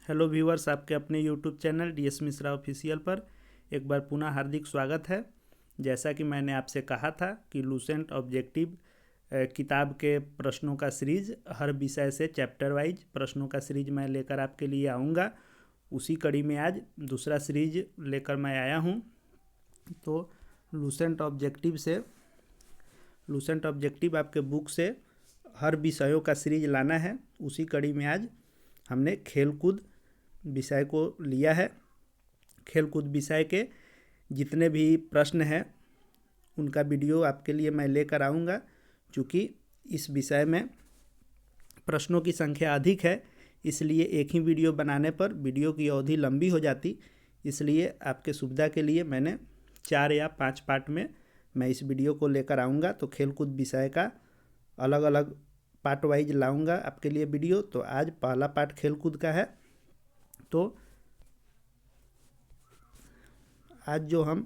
Hello viewers, आपके अपने YouTube channel DS Mishra official पर एक बार पुनः हार्दिक स्वागत है। जैसा कि मैंने आपसे कहा था कि लूसेंट ऑब्जेक्टिव किताब के प्रश्नों का सीरीज, हर विषय से चैप्टर वाइज प्रश्नों का सीरीज मैं लेकर आपके लिए आऊँगा। उसी कड़ी में आज दूसरा सीरीज लेकर मैं आया हूँ। तो लूसेंट ऑब्जेक्टिव आपके बुक से हर विषयों का सीरीज लाना है। उसी कड़ी में आज हमने खेलकूद विषय को लिया है। खेलकूद विषय के जितने भी प्रश्न हैं उनका वीडियो आपके लिए मैं लेकर आऊँगा। चूँकि इस विषय में प्रश्नों की संख्या अधिक है, इसलिए एक ही वीडियो बनाने पर वीडियो की अवधि लंबी हो जाती। इसलिए आपके सुविधा के लिए मैंने 4 या 5 पार्ट में मैं इस वीडियो को लेकर आऊँगा। तो खेलकूद विषय का अलग अलग पार्ट वाइज लाऊंगा आपके लिए वीडियो। तो आज पहला पार्ट खेलकूद का है। तो आज जो हम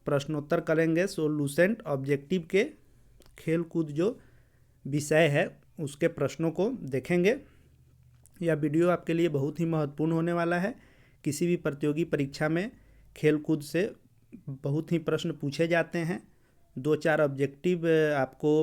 प्रश्नोत्तर करेंगे सो लूसेंट ऑब्जेक्टिव के खेलकूद जो विषय है उसके प्रश्नों को देखेंगे। यह वीडियो आपके लिए बहुत ही महत्वपूर्ण होने वाला है। किसी भी प्रतियोगी परीक्षा में खेलकूद से बहुत ही प्रश्न पूछे जाते हैं। 2-4 ऑब्जेक्टिव आपको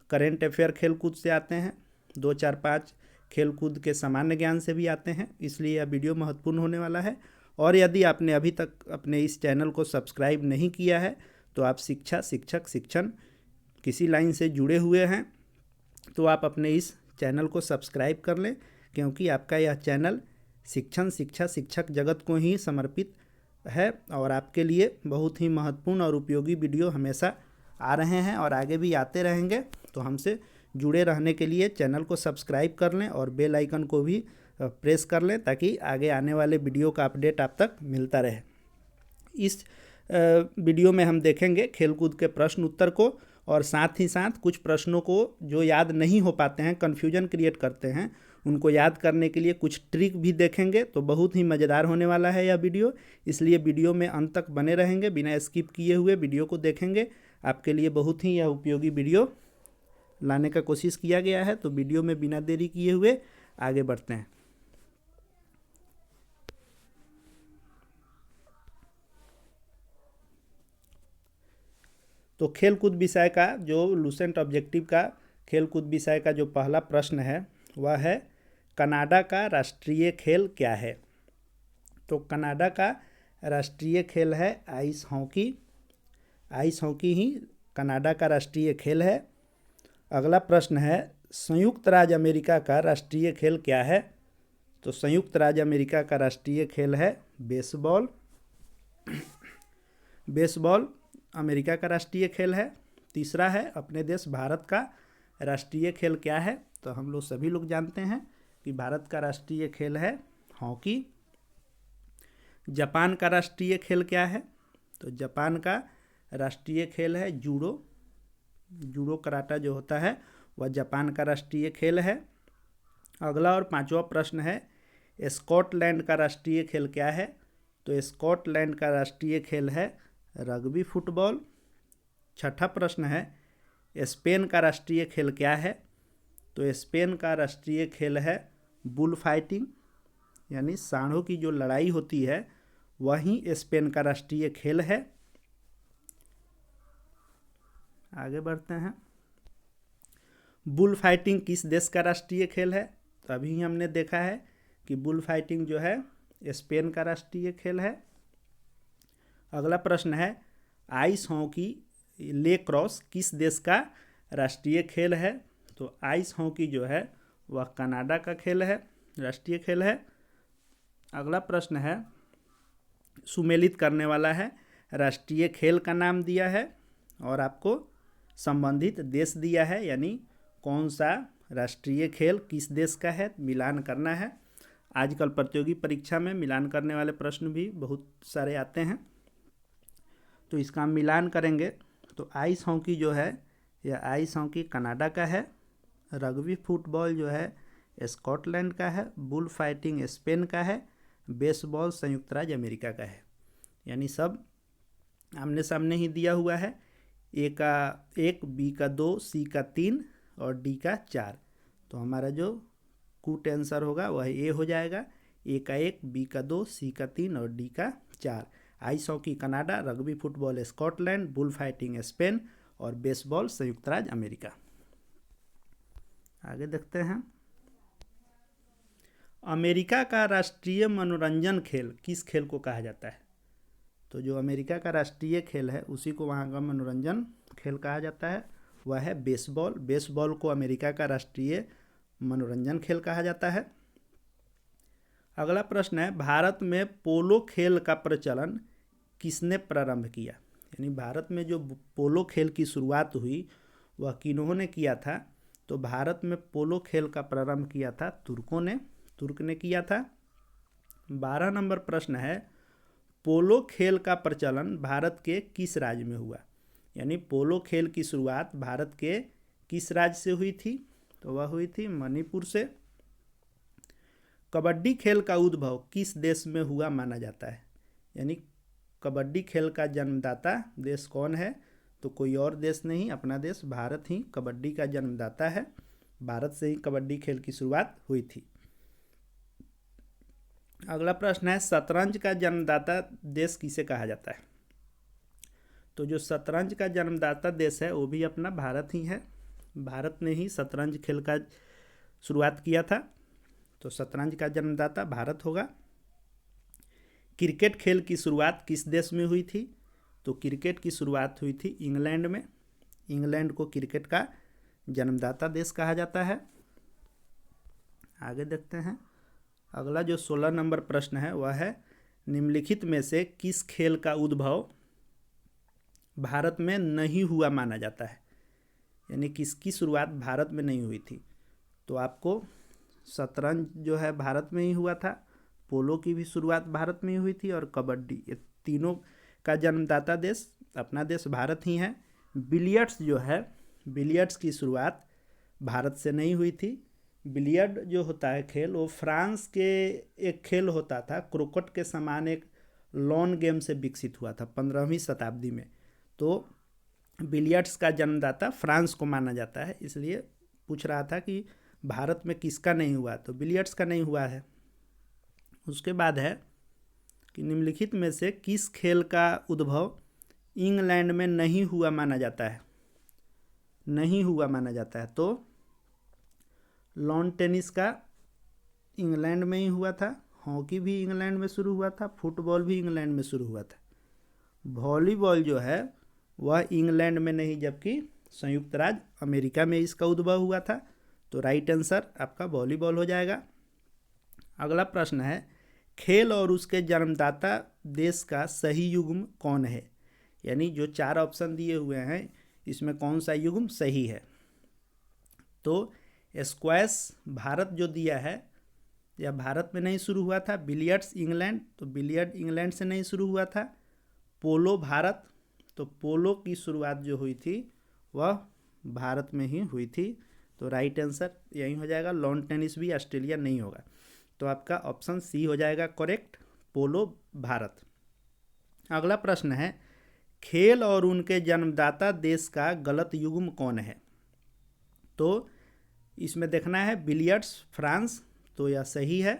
करेंट अफेयर खेलकूद से आते हैं, 2-4-5 खेलकूद के सामान्य ज्ञान से भी आते हैं। इसलिए यह वीडियो महत्वपूर्ण होने वाला है। और यदि आपने अभी तक अपने इस चैनल को सब्सक्राइब नहीं किया है तो आप शिक्षा, शिक्षक, शिक्षण किसी लाइन से जुड़े हुए हैं तो आप अपने इस चैनल को सब्सक्राइब कर लें, क्योंकि आपका यह चैनल शिक्षण, शिक्षा, शिक्षक जगत को ही समर्पित है और आपके लिए बहुत ही महत्वपूर्ण और उपयोगी वीडियो हमेशा आ रहे हैं और आगे भी आते रहेंगे। तो हमसे जुड़े रहने के लिए चैनल को सब्सक्राइब कर लें और बेल आइकन को भी प्रेस कर लें ताकि आगे आने वाले वीडियो का अपडेट आप तक मिलता रहे। इस वीडियो में हम देखेंगे खेलकूद के प्रश्न उत्तर को, और साथ ही साथ कुछ प्रश्नों को जो याद नहीं हो पाते हैं, कन्फ्यूजन क्रिएट करते हैं, उनको याद करने के लिए कुछ ट्रिक भी देखेंगे। तो बहुत ही मज़ेदार होने वाला है यह वीडियो। इसलिए वीडियो में अंत तक बने रहेंगे, बिना स्किप किए हुए वीडियो को देखेंगे। आपके लिए बहुत ही यह उपयोगी वीडियो लाने का कोशिश किया गया है। तो वीडियो में बिना देरी किए हुए आगे बढ़ते हैं। तो खेलकूद विषय का जो लूसेंट ऑब्जेक्टिव का खेलकूद विषय का जो पहला प्रश्न है वह है, कनाडा का राष्ट्रीय खेल क्या है? तो कनाडा का राष्ट्रीय खेल है आइस हॉकी। आइस हॉकी ही कनाडा का राष्ट्रीय खेल है। अगला प्रश्न है, संयुक्त राज्य अमेरिका का राष्ट्रीय खेल क्या है? तो संयुक्त राज्य अमेरिका का राष्ट्रीय खेल है बेसबॉल। बेसबॉल अमेरिका का राष्ट्रीय खेल है। तीसरा है, अपने देश भारत का राष्ट्रीय खेल क्या है? तो हम लोग सभी लोग जानते हैं कि भारत का राष्ट्रीय खेल है हॉकी। जापान का राष्ट्रीय खेल क्या है? तो जापान का राष्ट्रीय खेल है जूडो। जूडो कराटा जो होता है वह जापान का राष्ट्रीय खेल है। अगला और 5वां प्रश्न है, स्कॉटलैंड का राष्ट्रीय खेल क्या है? तो स्कॉटलैंड का राष्ट्रीय खेल है रग्बी फुटबॉल। 6ठा प्रश्न है, स्पेन का राष्ट्रीय खेल क्या है? तो स्पेन का राष्ट्रीय खेल है बुल फाइटिंग, यानी सांडों की जो लड़ाई होती है वही स्पेन का राष्ट्रीय खेल है। आगे बढ़ते हैं। बुल फाइटिंग किस देश का राष्ट्रीय खेल है? तो अभी हमने देखा है कि बुल फाइटिंग जो है स्पेन का राष्ट्रीय खेल है। अगला प्रश्न है, आइस हॉकी लेक्रॉस किस देश का राष्ट्रीय खेल है? तो आइस हॉकी जो है वह कनाडा का खेल है, राष्ट्रीय खेल है। अगला प्रश्न है, सुमेलित करने वाला है, राष्ट्रीय खेल का नाम दिया है और आपको संबंधित देश दिया है, यानी कौन सा राष्ट्रीय खेल किस देश का है, मिलान करना है। आजकल प्रतियोगी परीक्षा में मिलान करने वाले प्रश्न भी बहुत सारे आते हैं, तो इसका हम मिलान करेंगे। तो आइस हॉकी जो है यह आइस हॉकी कनाडा का है। रग्बी फुटबॉल जो है स्कॉटलैंड का है। बुल फाइटिंग स्पेन का है। बेसबॉल संयुक्त राज्य अमेरिका का है। यानी सब आमने सामने ही दिया हुआ है। ए का 1, बी का 2, सी का 3 और डी का 4। तो हमारा जो कूट आंसर होगा वह ए हो जाएगा। ए का 1, बी का 2, सी का 3 और डी का 4। Ice hockey Canada, rugby football Scotland, bull fighting Spain और बेसबॉल संयुक्त राज्य अमेरिका। आगे देखते हैं, अमेरिका का राष्ट्रीय मनोरंजन खेल किस खेल को कहा जाता है? तो जो अमेरिका का राष्ट्रीय खेल है उसी को वहाँ का मनोरंजन खेल कहा जाता है, वह है बेसबॉल। बेसबॉल को अमेरिका का राष्ट्रीय मनोरंजन खेल कहा जाता है। अगला प्रश्न है, भारत में पोलो खेल का प्रचलन किसने प्रारंभ किया? यानी भारत में जो पोलो खेल की शुरुआत हुई वह किन्होंने किया था? तो भारत में पोलो खेल का प्रारंभ किया था तुर्क ने किया था। 12 नंबर प्रश्न है, पोलो खेल का प्रचलन भारत के किस राज्य में हुआ? यानी पोलो खेल की शुरुआत भारत के किस राज्य से हुई थी? तो वह हुई थी मणिपुर से। कबड्डी खेल का उद्भव किस देश में हुआ माना जाता है? यानी कबड्डी खेल का जन्मदाता देश कौन है? तो कोई और देश नहीं, अपना देश भारत ही कबड्डी का जन्मदाता है। भारत से ही कबड्डी खेल की शुरुआत हुई थी। अगला प्रश्न है, शतरंज का जन्मदाता देश किसे कहा जाता है? तो जो शतरंज का जन्मदाता देश है वो भी अपना भारत ही है। भारत ने ही शतरंज खेल का शुरुआत किया था, तो शतरंज का जन्मदाता भारत होगा। क्रिकेट खेल की शुरुआत किस देश में हुई थी? तो क्रिकेट की शुरुआत हुई थी इंग्लैंड में। इंग्लैंड को क्रिकेट का जन्मदाता देश कहा जाता है। आगे देखते हैं, अगला जो 16 नंबर प्रश्न है वह है, निम्नलिखित में से किस खेल का उद्भव भारत में नहीं हुआ माना जाता है? यानी किसकी शुरुआत भारत में नहीं हुई थी? तो आपको शतरंज जो है भारत में ही हुआ था, पोलो की भी शुरुआत भारत में ही हुई थी और कबड्डी, ये तीनों का जन्मदाता देश अपना देश भारत ही है। बिलियर्ड्स जो है, बिलियर्ड्स की शुरुआत भारत से नहीं हुई थी। बिलियर्ड जो होता है खेल वो फ्रांस के एक खेल होता था, क्रिकेट के समान एक लॉन गेम से विकसित हुआ था 15वीं शताब्दी में। तो बिलियर्ड्स का जन्मदाता फ्रांस को माना जाता है, इसलिए पूछ रहा था कि भारत में किसका नहीं हुआ, तो बिलियर्ड्स का नहीं हुआ है। उसके बाद है कि निम्नलिखित में से किस खेल का उद्भव इंग्लैंड में नहीं हुआ माना जाता है? नहीं हुआ माना जाता है तो लॉन टेनिस का इंग्लैंड में ही हुआ था, हॉकी भी इंग्लैंड में शुरू हुआ था, फुटबॉल भी इंग्लैंड में शुरू हुआ था। वॉलीबॉल जो है वह इंग्लैंड में नहीं जबकि संयुक्त राज्य अमेरिका में इसका उद्भव हुआ था, तो राइट आंसर आपका वॉलीबॉल हो जाएगा। अगला प्रश्न है, खेल और उसके जन्मदाता देश का सही युग्म कौन है? यानी जो 4 ऑप्शन दिए हुए हैं इसमें कौन सा युग्म सही है? तो स्क्वैश भारत जो दिया है या भारत में नहीं शुरू हुआ था। बिलियर्ड्स इंग्लैंड, तो बिलियर्ड इंग्लैंड से नहीं शुरू हुआ था। पोलो भारत, तो पोलो की शुरुआत जो हुई थी वह भारत में ही हुई थी, तो राइट आंसर यही हो जाएगा। लॉन टेनिस भी ऑस्ट्रेलिया नहीं होगा, तो आपका ऑप्शन सी हो जाएगा करेक्ट, पोलो भारत। अगला प्रश्न है, खेल और उनके जन्मदाता देश का गलत युग्म कौन है? तो इसमें देखना है बिलियर्ड्स फ्रांस, तो यह सही है।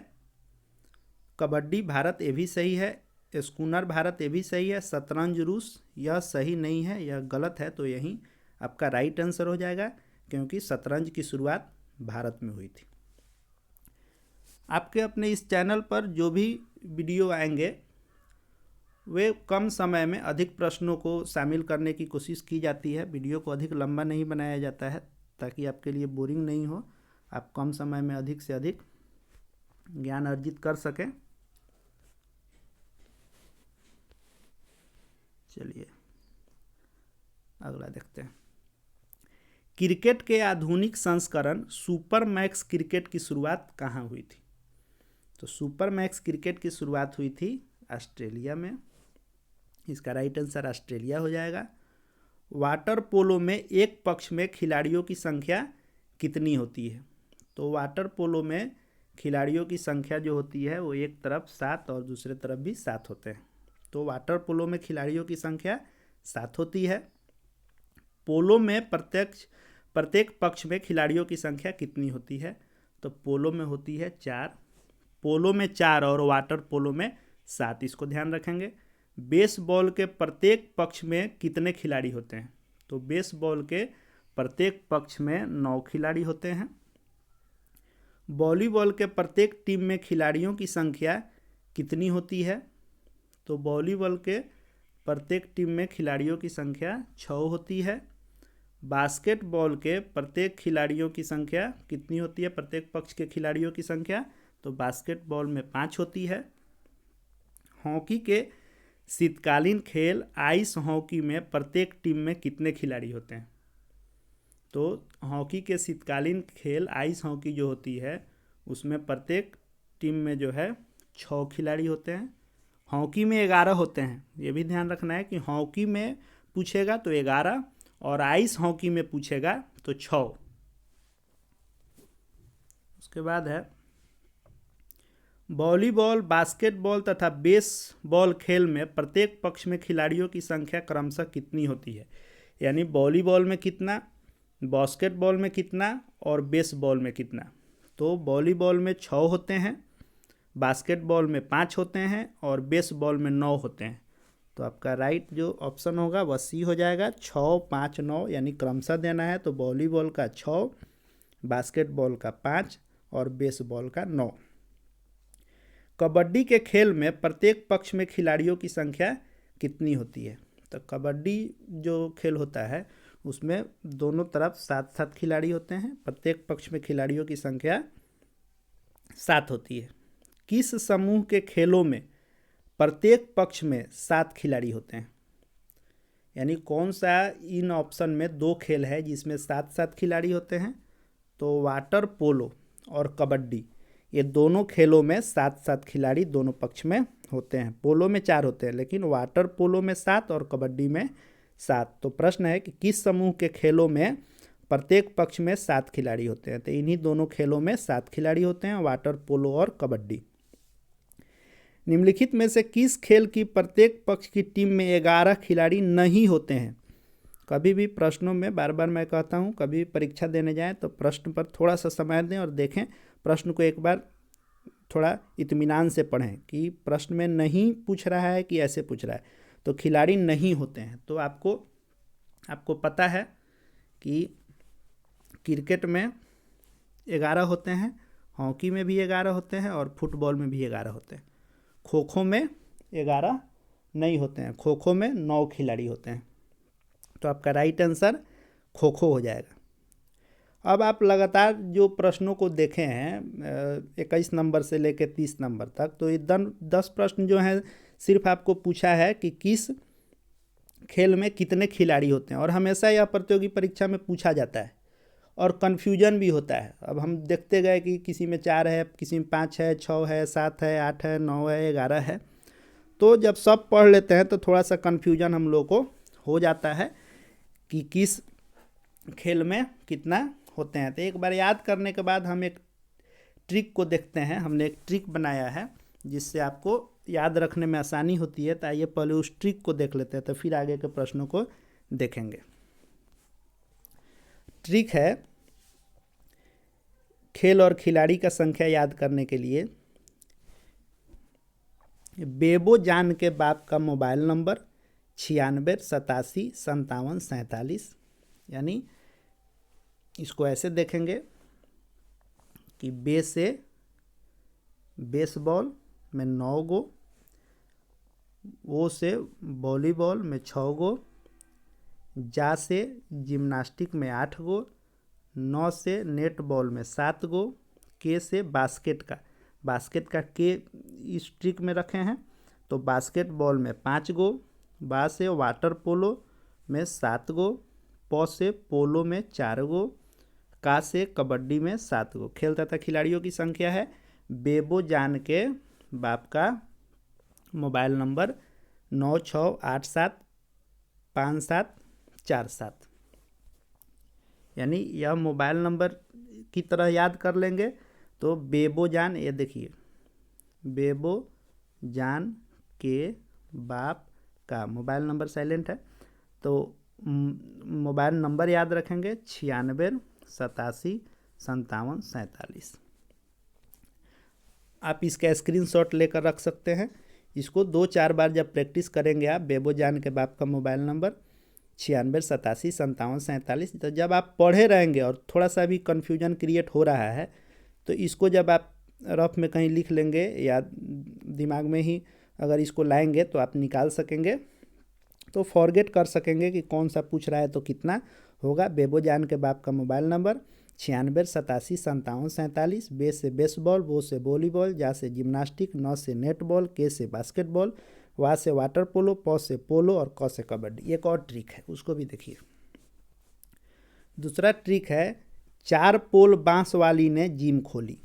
कबड्डी भारत, ये भी सही है। स्कूनर भारत, ये भी सही है। शतरंज रूस, यह सही नहीं है, यह गलत है, तो यही आपका राइट आंसर हो जाएगा क्योंकि शतरंज की शुरुआत भारत में हुई थी। आपके अपने इस चैनल पर जो भी वीडियो आएंगे वे कम समय में अधिक प्रश्नों को शामिल करने की कोशिश की जाती है। वीडियो को अधिक लंबा नहीं बनाया जाता है ताकि आपके लिए बोरिंग नहीं हो, आप कम समय में अधिक से अधिक ज्ञान अर्जित कर सकें। चलिए अगला देखते हैं। क्रिकेट के आधुनिक संस्करण सुपर मैक्स क्रिकेट की शुरुआत कहाँ हुई थी? तो सुपर मैक्स क्रिकेट की शुरुआत हुई थी ऑस्ट्रेलिया में, इसका राइट आंसर ऑस्ट्रेलिया हो जाएगा। वाटर पोलो में एक पक्ष में खिलाड़ियों की संख्या कितनी होती है? तो वाटर पोलो में खिलाड़ियों की संख्या जो होती है वो एक तरफ 7 और दूसरे तरफ भी 7 होते हैं, तो वाटर पोलो में खिलाड़ियों की संख्या 7 होती है। पोलो में प्रत्येक पक्ष में खिलाड़ियों की संख्या कितनी होती है? तो पोलो में होती है 4। पोलो में 4 और वाटर पोलो में 7, इसको ध्यान रखेंगे। बेसबॉल के प्रत्येक पक्ष में कितने खिलाड़ी होते हैं? तो बेसबॉल के प्रत्येक पक्ष में 9 खिलाड़ी होते हैं। वॉलीबॉल के प्रत्येक टीम में खिलाड़ियों की संख्या कितनी होती है? तो वॉलीबॉल के प्रत्येक टीम में खिलाड़ियों की संख्या 6 होती है। बास्केटबॉल के प्रत्येक खिलाड़ियों की संख्या कितनी होती है? प्रत्येक पक्ष के खिलाड़ियों की संख्या, तो बास्केटबॉल में 5 होती है। हॉकी के शीतकालीन खेल आइस हॉकी में प्रत्येक टीम में कितने खिलाड़ी होते हैं? तो हॉकी के शीतकालीन खेल आइस हॉकी जो होती है उसमें प्रत्येक टीम में जो है 6 खिलाड़ी होते हैं। हॉकी में 11 होते हैं, ये भी ध्यान रखना है कि हॉकी में पूछेगा तो 11 और आइस हॉकी में पूछेगा तो 6। उसके बाद है वॉलीबॉल, बास्केटबॉल तथा बेसबॉल खेल में प्रत्येक पक्ष में खिलाड़ियों की संख्या क्रमशः कितनी होती है? यानी वॉलीबॉल में कितना, बास्केटबॉल में कितना और बेसबॉल में कितना? तो वॉलीबॉल में 6 होते हैं, बास्केटबॉल में 5 होते हैं और बेसबॉल में 9 होते हैं। तो आपका राइट जो ऑप्शन होगा वह सी हो जाएगा, 6, 5, 9, यानी क्रमशः देना है। तो वॉलीबॉल का 6, बास्केटबॉल का 5 और बेसबॉल का 9। कबड्डी के खेल में प्रत्येक पक्ष में खिलाड़ियों की संख्या कितनी होती है? तो कबड्डी जो खेल होता है उसमें दोनों तरफ 7-7 खिलाड़ी होते हैं, प्रत्येक पक्ष में खिलाड़ियों की संख्या 7 होती है। किस समूह के खेलों में प्रत्येक पक्ष में 7 खिलाड़ी होते हैं? यानी कौन सा इन ऑप्शन में 2 खेल है जिसमें 7-7 खिलाड़ी होते हैं? तो वाटर पोलो और कबड्डी, ये दोनों खेलों में 7-7 खिलाड़ी दोनों पक्ष में होते हैं। पोलो में 4 होते हैं, लेकिन वाटर पोलो में 7 और कबड्डी में 7। तो प्रश्न है कि किस समूह के खेलों में प्रत्येक पक्ष में 7 खिलाड़ी होते हैं? तो इन्हीं दोनों खेलों में 7 खिलाड़ी होते हैं, वाटर पोलो और कबड्डी। निम्नलिखित में से किस खेल की प्रत्येक पक्ष की टीम में 11 खिलाड़ी नहीं होते हैं? कभी भी प्रश्नों में बार बार मैं कहता हूँ, कभी परीक्षा देने जाएं तो प्रश्न पर थोड़ा सा समय दें और देखें, प्रश्न को एक बार थोड़ा इत्मीनान से पढ़ें कि प्रश्न में नहीं पूछ रहा है कि ऐसे पूछ रहा है। तो खिलाड़ी नहीं होते हैं, तो आपको पता है कि क्रिकेट में 11 होते हैं, हॉकी में भी 11 होते हैं और फुटबॉल में भी 11 होते हैं। खो खो में 11 नहीं होते हैं, खो खो में 9 खिलाड़ी होते हैं। तो आपका राइट आंसर खो खो हो जाएगा। अब आप लगातार जो प्रश्नों को देखे हैं 21 नंबर से लेकर 30 नंबर तक, तो ये 10 प्रश्न जो हैं सिर्फ आपको पूछा है कि किस खेल में कितने खिलाड़ी होते हैं। और हमेशा यह प्रतियोगी परीक्षा में पूछा जाता है और कन्फ्यूजन भी होता है। अब हम देखते गए कि किसी में 4 है, किसी में 5 है, 6 है, 7 है, 8 है, 9 है, 11 है। तो जब सब पढ़ लेते हैं तो थोड़ा सा कन्फ्यूजन हम लोग को हो जाता है कि किस खेल में कितना होते हैं। तो एक बार याद करने के बाद हम एक ट्रिक को देखते हैं। हमने एक ट्रिक बनाया है जिससे आपको याद रखने में आसानी होती है। तो आइए पहले उस ट्रिक को देख लेते हैं, तो फिर आगे के प्रश्नों को देखेंगे। ट्रिक है खेल और खिलाड़ी का संख्या याद करने के लिए। बेबो जान के बाप का मोबाइल नंबर 96 87 57 47। यानी इसको ऐसे देखेंगे कि बे से बेसबॉल में 9 गो, वो से वॉलीबॉल में 6 गो, जा से जिम्नास्टिक में 8 गो, 9 से नेट बॉल में 7 गो, के से बास्केट का के इस ट्रिक में रखे हैं। तो बास्केट बॉल में 5 गो, बा से वाटर पोलो में 7 गो, पौ से पोलो में 4 गो, का से कबड्डी में 7 गो। खेल तथा खिलाड़ियों की संख्या है। बेबो जान के बाप का मोबाइल नंबर 96875747। यानी यह मोबाइल नंबर की तरह याद कर लेंगे। तो बेबो जान, ये देखिए, बेबो जान के बाप का मोबाइल नंबर साइलेंट है, तो मोबाइल नंबर याद रखेंगे 96 87 57 47। आप इसका स्क्रीनशॉट लेकर रख सकते हैं। इसको 2-4 बार जब प्रैक्टिस करेंगे आप बेबोजान के बाप का मोबाइल नंबर 96875747, तो जब आप पढ़े रहेंगे और थोड़ा सा भी कन्फ्यूजन क्रिएट हो रहा है तो इसको जब आप रफ में कहीं लिख लेंगे या दिमाग में ही अगर इसको लाएंगे तो आप निकाल सकेंगे, तो फॉरगेट कर सकेंगे कि कौन सा पूछ रहा है तो कितना होगा। बेबोजान के बाप का मोबाइल नंबर 96875747, बे से बेसबॉल, बो से वॉलीबॉल, जा से जिम्नास्टिक, न से नेटबॉल, के से बास्केटबॉल, वा से वाटर पोलो, प से पोलो और क से कबड्डी। एक और ट्रिक है उसको भी देखिए। दूसरा ट्रिक है 4 पोल बांस वाली ने जिम खोली।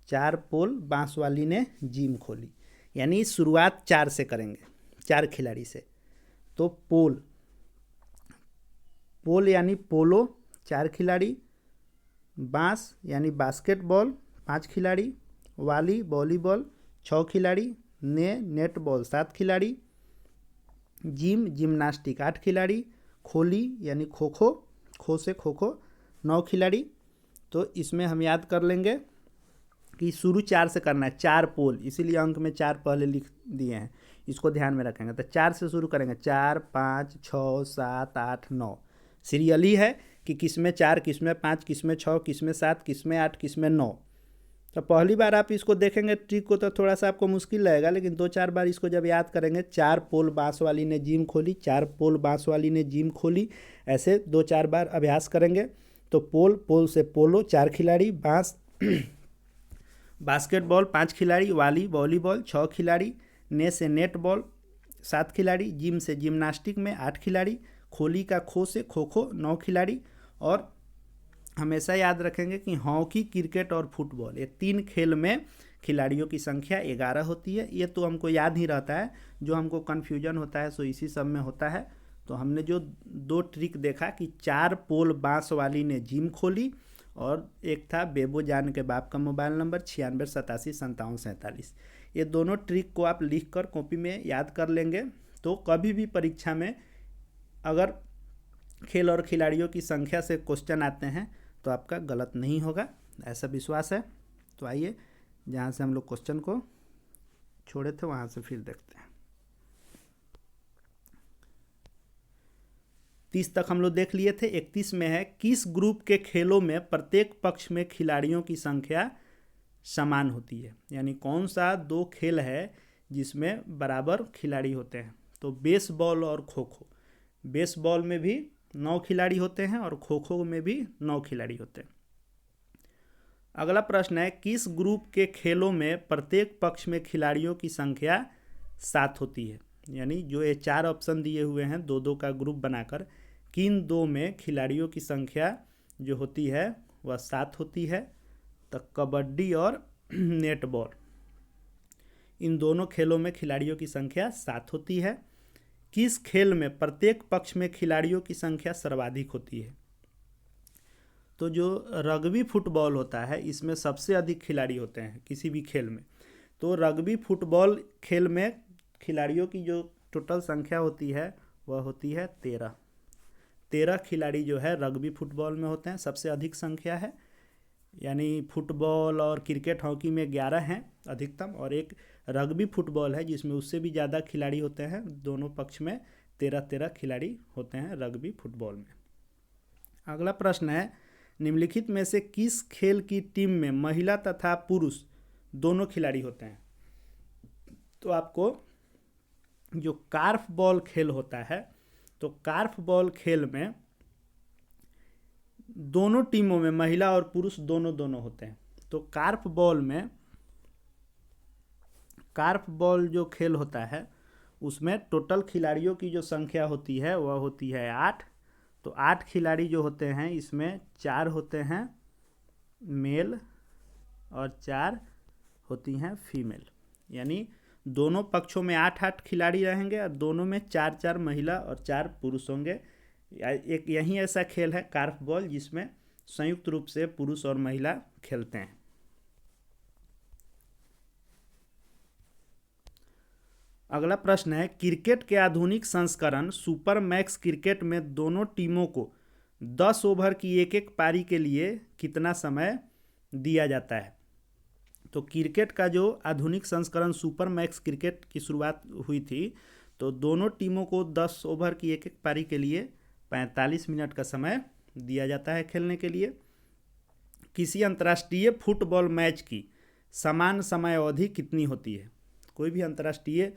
4 पोल बांस वाली ने जिम खोली, यानी शुरुआत 4 से करेंगे, 4 खिलाड़ी से। तो पोल यानी पोलो 4 खिलाड़ी, बांस यानी बास्केटबॉल 5 खिलाड़ी, वाली वॉलीबॉल 6 खिलाड़ी, नेटबॉल 7 खिलाड़ी, जिम्नास्टिक 8 खिलाड़ी, खोली यानी खो से खो 9 खिलाड़ी। तो इसमें हम याद कर लेंगे कि शुरू 4 से करना है, 4 पोल, इसीलिए अंक में 4 पहले लिख दिए हैं, इसको ध्यान में रखेंगे। तो 4 से शुरू करेंगे, 4, 5, 6, 7, 8, 9। सीरियली है कि किसमें 4, किसमें 5, किसमें 6, किसमें 7, किसमें 8, किसमें 9। तो पहली बार आप इसको देखेंगे ट्रिक को तो थोड़ा सा आपको मुश्किल लगेगा, लेकिन 2-4 बार इसको जब याद करेंगे, 4 पोल बांस वाली ने जिम खोली, 4 पोल बांस वाली ने जिम खोली, ऐसे 2-4 बार अभ्यास करेंगे तो पोल से पोलो 4 खिलाड़ी, बांस बास्केटबॉल 5 खिलाड़ी, वाली वॉलीबॉल 6 खिलाड़ी, ने से नेटबॉल 7 खिलाड़ी, जिम से जिम्नास्टिक में 8 खिलाड़ी, खोली का खो से खो 9 खिलाड़ी। और हमेशा याद रखेंगे कि हॉकी, क्रिकेट और फुटबॉल, ये 3 खेल में खिलाड़ियों की संख्या 11 होती है। ये तो हमको याद ही रहता है, जो हमको कन्फ्यूजन होता है सो इसी सब में होता है। तो हमने जो 2 ट्रिक देखा कि 4 पोल बांस वाली ने जिम खोली और एक था बेबोजान के बाप का मोबाइल नंबर 96875747। ये दोनों ट्रिक को आप लिख कर कॉपी में याद कर लेंगे तो कभी भी परीक्षा में अगर खेल और खिलाड़ियों की संख्या से क्वेश्चन आते हैं तो आपका गलत नहीं होगा, ऐसा विश्वास है। तो आइए जहाँ से हम लोग क्वेश्चन को छोड़े थे वहाँ से फिर देखते हैं। 30 तक हम लोग देख लिए थे। 31 में है, किस ग्रुप के खेलों में प्रत्येक पक्ष में खिलाड़ियों की संख्या समान होती है, यानी कौन सा 2 खेल है जिसमें बराबर खिलाड़ी होते हैं। तो बेसबॉल और खो खो, बेसबॉल में भी 9 खिलाड़ी होते हैं और खो खो में भी 9 खिलाड़ी होते हैं। अगला प्रश्न है, किस ग्रुप के खेलों में प्रत्येक पक्ष में खिलाड़ियों की संख्या 7 होती है, यानी जो ये 4 ऑप्शन दिए हुए हैं 2-2 का ग्रुप बनाकर, किन 2 में खिलाड़ियों की संख्या जो होती है वह 7 होती है। तो कबड्डी और नेटबॉल, इन दोनों खेलों में खिलाड़ियों की संख्या 7 होती है। किस खेल में प्रत्येक पक्ष में खिलाड़ियों की संख्या सर्वाधिक होती है। तो जो रग्बी फुटबॉल होता है इसमें सबसे अधिक खिलाड़ी होते हैं किसी भी खेल में। तो रग्बी फुटबॉल खेल में खिलाड़ियों की जो टोटल संख्या होती है वह होती है 13 खिलाड़ी जो है रग्बी फुटबॉल में होते हैं, सबसे अधिक संख्या है। यानी फुटबॉल और क्रिकेट हॉकी में 11 हैं अधिकतम, और एक रग्बी फुटबॉल है जिसमें उससे भी ज़्यादा खिलाड़ी होते हैं। दोनों पक्ष में 13 खिलाड़ी होते हैं रग्बी फुटबॉल में। अगला प्रश्न है, निम्नलिखित में से किस खेल की टीम में महिला तथा पुरुष दोनों खिलाड़ी होते हैं। तो आपको जो कार्फ बॉल खेल होता है, तो कार्फ बॉल खेल में दोनों टीमों में महिला और पुरुष दोनों होते हैं। तो कार्फ बॉल जो खेल होता है उसमें टोटल खिलाड़ियों की जो संख्या होती है वह होती है 8। तो 8 खिलाड़ी जो होते हैं इसमें 4 होते हैं मेल और 4 होती हैं फीमेल, यानी दोनों पक्षों में 8-8 खिलाड़ी रहेंगे और दोनों में 4-4 महिला और 4 पुरुष होंगे। एक यही ऐसा खेल है कार्फ बॉल जिसमें संयुक्त रूप से पुरुष और महिला खेलते हैं। अगला प्रश्न है, क्रिकेट के आधुनिक संस्करण सुपर मैक्स क्रिकेट में दोनों टीमों को 10 ओवर की एक पारी के लिए कितना समय दिया जाता है। तो क्रिकेट का जो आधुनिक संस्करण सुपर मैक्स क्रिकेट की शुरुआत हुई थी, तो दोनों टीमों को 10 ओवर की एक एक पारी के लिए 45 मिनट का समय दिया जाता है खेलने के लिए। किसी अंतर्राष्ट्रीय फुटबॉल मैच की समान समय अवधि कितनी होती है? कोई भी अंतर्राष्ट्रीय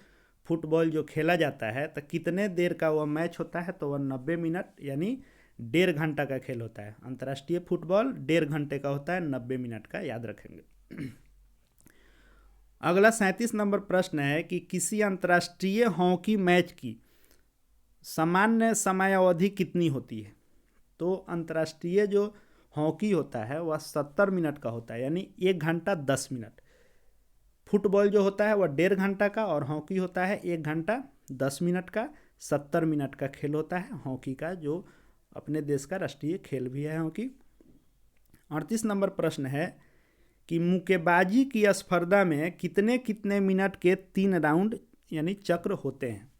फुटबॉल जो खेला जाता है तो कितने देर का वह मैच होता है? तो वह 90 मिनट यानी 1.5 घंटा का खेल होता है। अंतर्राष्ट्रीय फुटबॉल 1.5 घंटे का होता है, 90 मिनट का, याद रखेंगे। अगला 37 नंबर प्रश्न है कि किसी अंतर्राष्ट्रीय हॉकी मैच की सामान्य समय अवधि कितनी होती है? तो अंतर्राष्ट्रीय जो हॉकी होता है वह 70 मिनट का होता है, यानी 1 घंटा 10 मिनट। फुटबॉल जो होता है वह 1.5 घंटा का और हॉकी होता है 1 घंटा 10 मिनट का। 70 मिनट का खेल होता है हॉकी का, जो अपने देश का राष्ट्रीय खेल भी है हॉकी। 38 नंबर प्रश्न है कि मुक्केबाजी की स्पर्धा में कितने कितने मिनट के 3 राउंड यानी चक्र होते हैं?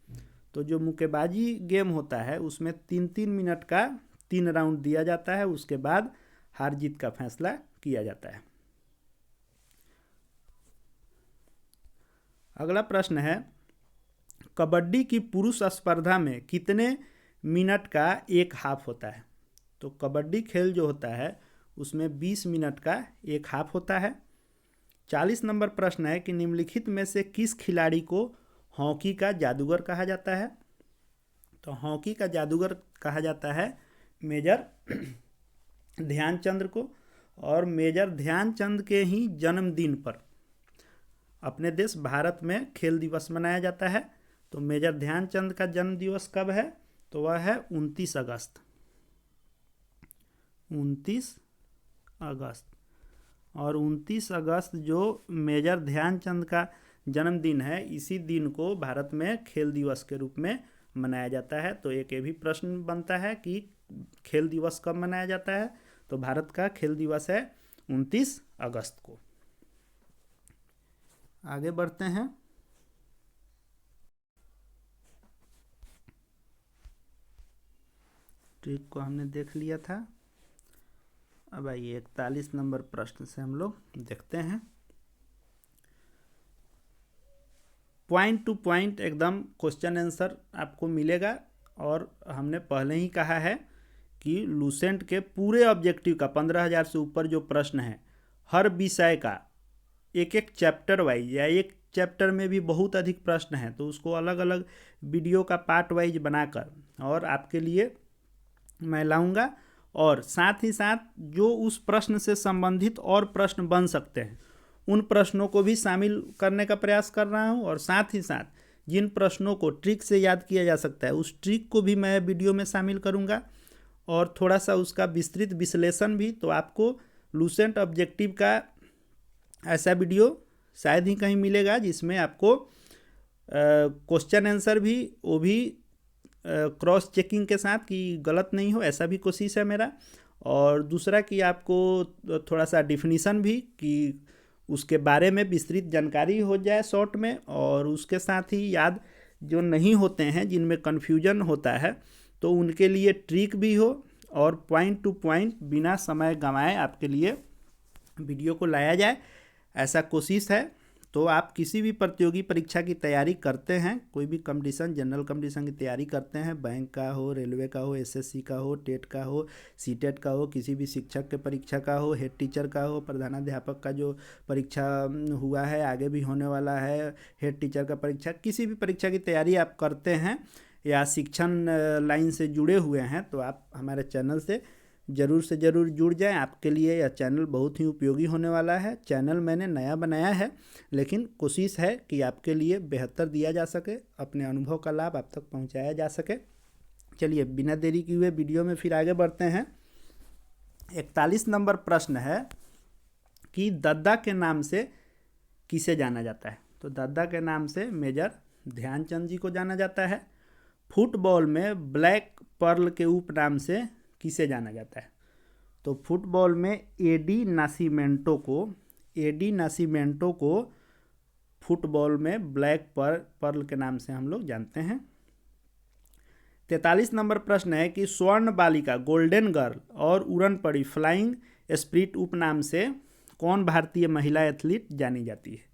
तो जो मुक्केबाजी गेम होता है उसमें 3-3 मिनट का 3 राउंड दिया जाता है, उसके बाद हार जीत का फैसला किया जाता है। अगला प्रश्न है कबड्डी की पुरुष स्पर्धा में कितने मिनट का एक हाफ होता है? तो कबड्डी खेल जो होता है उसमें 20 मिनट का एक हाफ होता है। 40 नंबर प्रश्न है कि निम्नलिखित में से किस खिलाड़ी को हॉकी का जादूगर कहा जाता है? तो हॉकी का जादूगर कहा जाता है मेजर ध्यानचंद को। और मेजर ध्यानचंद के ही जन्मदिन पर अपने देश भारत में खेल दिवस मनाया जाता है। तो मेजर ध्यानचंद का जन्म दिवस कब है? तो वह है 29 अगस्त। 29 अगस्त। और 29 अगस्त जो मेजर ध्यानचंद का जन्मदिन है, इसी दिन को भारत में खेल दिवस के रूप में मनाया जाता है। तो एक ये भी प्रश्न बनता है कि खेल दिवस कब मनाया जाता है? तो भारत का खेल दिवस है 29 अगस्त को। आगे बढ़ते हैं। ट्रिक को हमने देख लिया था। अब आइए 41 नंबर प्रश्न से हम लोग देखते हैं। पॉइंट टू पॉइंट एकदम क्वेश्चन आंसर आपको मिलेगा। और हमने पहले ही कहा है कि लूसेंट के पूरे ऑब्जेक्टिव का 15,000 से ऊपर जो प्रश्न है, हर विषय का एक एक चैप्टर वाइज या एक चैप्टर में भी बहुत अधिक प्रश्न हैं, तो उसको अलग अलग वीडियो का पार्ट वाइज बनाकर और आपके लिए मैं लाऊंगा। और साथ ही साथ जो उस प्रश्न से संबंधित और प्रश्न बन सकते हैं उन प्रश्नों को भी शामिल करने का प्रयास कर रहा हूं। और साथ ही साथ जिन प्रश्नों को ट्रिक से याद किया जा सकता है उस ट्रिक को भी मैं वीडियो में शामिल करूंगा और थोड़ा सा उसका विस्तृत विश्लेषण भी। तो आपको लूसेंट ऑब्जेक्टिव का ऐसा वीडियो शायद ही कहीं मिलेगा जिसमें आपको क्वेश्चन आंसर भी, वो भी क्रॉस चेकिंग के साथ कि गलत नहीं हो, ऐसा भी कोशिश है मेरा। और दूसरा कि आपको थोड़ा सा डिफिनीशन भी कि उसके बारे में विस्तृत जानकारी हो जाए शॉर्ट में। और उसके साथ ही याद जो नहीं होते हैं, जिनमें कन्फ्यूजन होता है, तो उनके लिए ट्रिक भी हो और पॉइंट टू पॉइंट बिना समय गंवाए आपके लिए वीडियो को लाया जाए, ऐसा कोशिश है। तो आप किसी भी प्रतियोगी परीक्षा की तैयारी करते हैं, कोई भी कंपटीशन, जनरल कंपटीशन की तैयारी करते हैं, बैंक का हो, रेलवे का हो, एसएससी का हो, टेट का हो, सीटेट का हो, किसी भी शिक्षक के परीक्षा का हो, हेड टीचर का हो, प्रधानाध्यापक का जो परीक्षा हुआ है, आगे भी होने वाला है, हेड टीचर का परीक्षा, किसी भी परीक्षा की तैयारी आप करते हैं या शिक्षण लाइन से जुड़े हुए हैं, तो आप हमारे चैनल से ज़रूर से ज़रूर जुड़ जाएं। आपके लिए यह चैनल बहुत ही उपयोगी होने वाला है। चैनल मैंने नया बनाया है, लेकिन कोशिश है कि आपके लिए बेहतर दिया जा सके, अपने अनुभव का लाभ आप तक पहुंचाया जा सके। चलिए बिना देरी किए हुए वीडियो में फिर आगे बढ़ते हैं। 41 नंबर प्रश्न है कि दद्दा के नाम से किसे जाना जाता है? तो दद्दा के नाम से मेजर ध्यानचंद जी को जाना जाता है। फुटबॉल में ब्लैक पर्ल के उपनाम से किसे जाना जाता है? तो फुटबॉल में एडी नासिमेंटो को फुटबॉल में ब्लैक पर्ल के नाम से हम लोग जानते हैं। 43 नंबर प्रश्न है कि स्वर्ण बालिका, गोल्डन गर्ल और उड़न पड़ी, फ्लाइंग स्प्रिट उपनाम से कौन भारतीय महिला एथलीट जानी जाती है?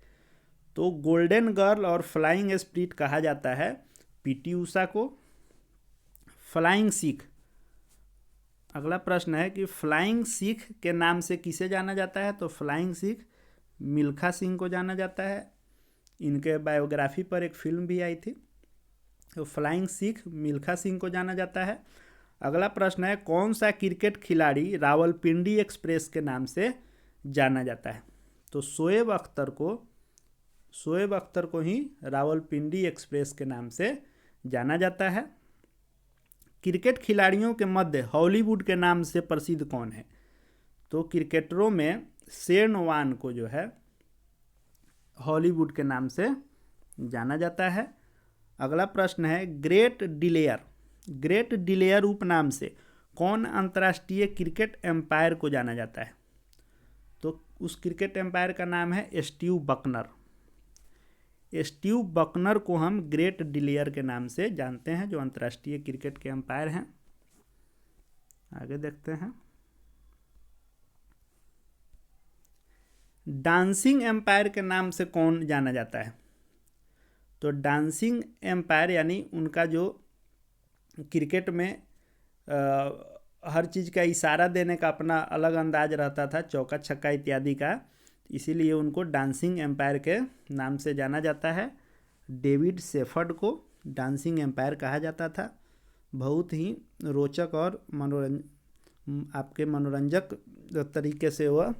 तो गोल्डन गर्ल और फ्लाइंग स्प्रिट कहा जाता है पीटी उषा को। फ्लाइंग सिख, अगला प्रश्न है कि फ्लाइंग सिख के नाम से किसे जाना जाता है? तो फ्लाइंग सिख मिल्खा सिंह को जाना जाता है। इनके बायोग्राफी पर एक फिल्म भी आई थी। तो फ्लाइंग सिख मिल्खा सिंह को जाना जाता है। अगला प्रश्न है कौन सा क्रिकेट खिलाड़ी रावलपिंडी एक्सप्रेस के नाम से जाना जाता है? तो शोएब अख्तर को ही रावलपिंडी एक्सप्रेस के नाम से जाना जाता है। क्रिकेट खिलाड़ियों के मध्य हॉलीवुड के नाम से प्रसिद्ध कौन है? तो क्रिकेटरों में शेन वार्न को जो है हॉलीवुड के नाम से जाना जाता है। अगला प्रश्न है ग्रेट डिलेयर उपनाम से कौन अंतर्राष्ट्रीय क्रिकेट एम्पायर को जाना जाता है? तो उस क्रिकेट एम्पायर का नाम है स्टीव बकनर को हम ग्रेट डिलेयर के नाम से जानते हैं, जो अंतर्राष्ट्रीय क्रिकेट के एम्पायर हैं। आगे देखते हैं। डांसिंग एम्पायर के नाम से कौन जाना जाता है? तो डांसिंग एम्पायर यानी उनका जो क्रिकेट में हर चीज़ का इशारा देने का अपना अलग अंदाज रहता था, चौका छक्का इत्यादि का, इसीलिए उनको डांसिंग एम्पायर के नाम से जाना जाता है। डेविड शेफर्ड को डांसिंग एम्पायर कहा जाता था। बहुत ही रोचक और आपके मनोरंजक तरीके से वह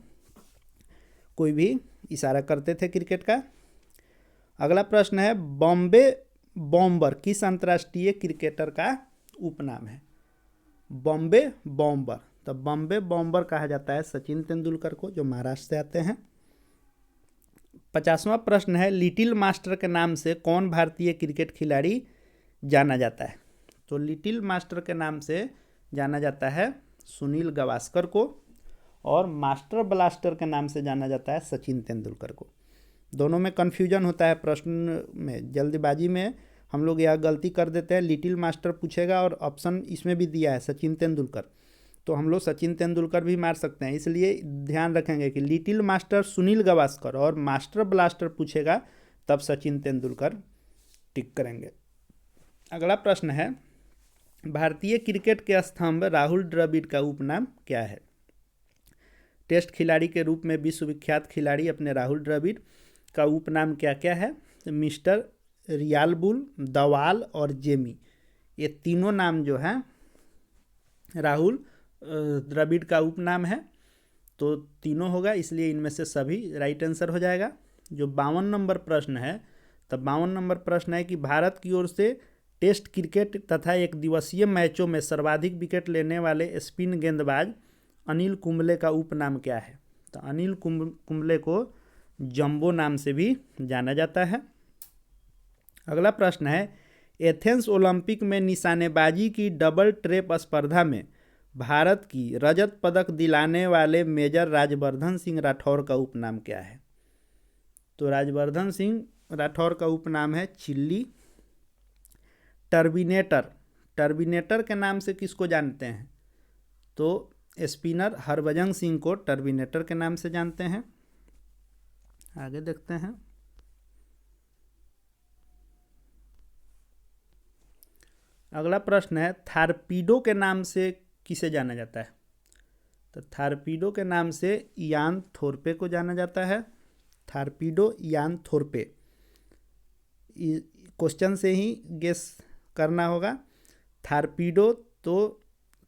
कोई भी इशारा करते थे क्रिकेट का। अगला प्रश्न है बॉम्बे बॉम्बर किस अंतर्राष्ट्रीय क्रिकेटर का उपनाम है? बॉम्बे बॉम्बर, तो बॉम्बे बॉम्बर कहा जाता है सचिन तेंदुलकर को, जो महाराष्ट्र से आते हैं। 50वां प्रश्न है लिटिल मास्टर के नाम से कौन भारतीय क्रिकेट खिलाड़ी जाना जाता है? तो लिटिल मास्टर के नाम से जाना जाता है सुनील गावस्कर को, और मास्टर ब्लास्टर के नाम से जाना जाता है सचिन तेंदुलकर को। दोनों में कन्फ्यूजन होता है प्रश्न में, जल्दबाजी में हम लोग यह गलती कर देते हैं, लिटिल मास्टर पूछेगा और ऑप्शन इसमें भी दिया है सचिन तेंदुलकर, तो हम लोग सचिन तेंदुलकर भी मार सकते हैं। इसलिए ध्यान रखेंगे कि लिटिल मास्टर सुनील गावस्कर और मास्टर ब्लास्टर पूछेगा तब सचिन तेंदुलकर टिक करेंगे। अगला प्रश्न है भारतीय क्रिकेट के स्तंभ राहुल द्रविड़ का उपनाम क्या है? टेस्ट खिलाड़ी के रूप में विश्वविख्यात खिलाड़ी अपने राहुल द्रविड़ का उपनाम क्या क्या है? मिस्टर रियालबुल, दवाल और जेमी, ये तीनों नाम जो हैं राहुल द्रविड़ का उपनाम है, तो तीनों होगा, इसलिए इनमें से सभी राइट आंसर हो जाएगा। जो 52 नंबर प्रश्न है, तब 52 नंबर प्रश्न है कि भारत की ओर से टेस्ट क्रिकेट तथा एक दिवसीय मैचों में सर्वाधिक विकेट लेने वाले स्पिन गेंदबाज अनिल कुंबले का उपनाम क्या है? तो अनिल कुंबले को जंबो नाम से भी जाना जाता है। अगला प्रश्न है एथेंस ओलंपिक में निशानेबाजी की डबल ट्रैप स्पर्धा में भारत की रजत पदक दिलाने वाले मेजर राजवर्धन सिंह राठौर का उपनाम क्या है? तो राजवर्धन सिंह राठौर का उपनाम है चिल्ली। टर्बिनेटर के नाम से किसको जानते हैं? तो स्पिनर हरभजन सिंह को टर्बिनेटर के नाम से जानते हैं। आगे देखते हैं। अगला प्रश्न है थारपीडो के नाम से किसे जाना जाता है? तो थारपीडो के नाम से इयान थोरपे को जाना जाता है। थारपीडो इयान थोरपे, क्वेश्चन से ही गेस करना होगा। थारपीडो तो